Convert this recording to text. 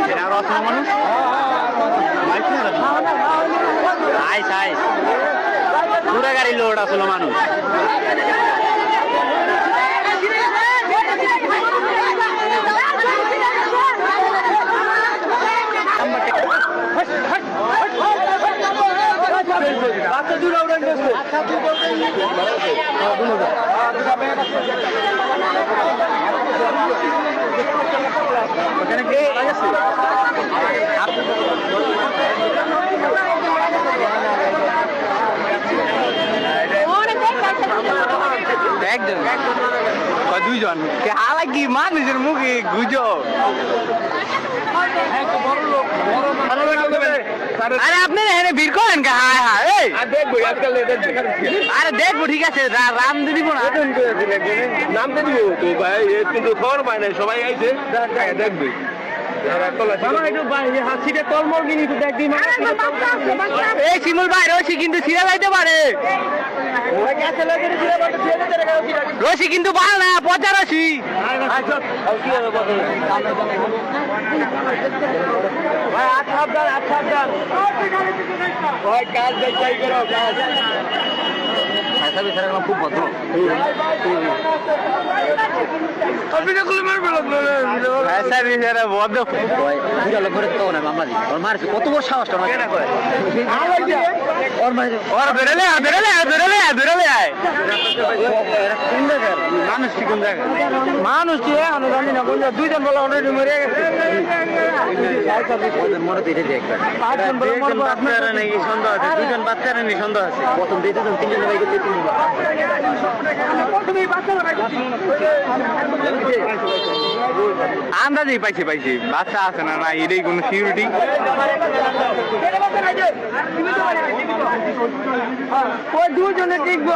এটা আরো আছে মানুষ আইস আইস পুরো গাড়ি লোড আসলো মানুষ দুইজন হালা কি মানুষের মুখে গুজো আরে আপনি এখানে ভিড় করেন কে হায় হায় আরে দেখবো ঠিক আছে রাম দিয়ে দিব না নাম দিয়ে দিব তো ভাই কিন্তু খবর পায় না সবাই আইছে দেখবে এই শিমুল ভাই রশি কিন্তু ছিঁড়ে যাইতে পারে রশি কিন্তু ভালো না পচা রশি খুব ভদ্র কত বড় সাহস মানুষ কি কোন জায়গায় মানুষ কি জানি না দুইজন বলে অলরেডি মরে গেছে নাকি সন্দেহ আছে দুজন বাচ্চারা নেই সন্দেহ আছে প্রথম দুইজন তিনজন বাইকে আন্দাজেই পাইছি বাচ্চা আছে না এটাই কোনো সিকিউরিটি দুজনে দেখবো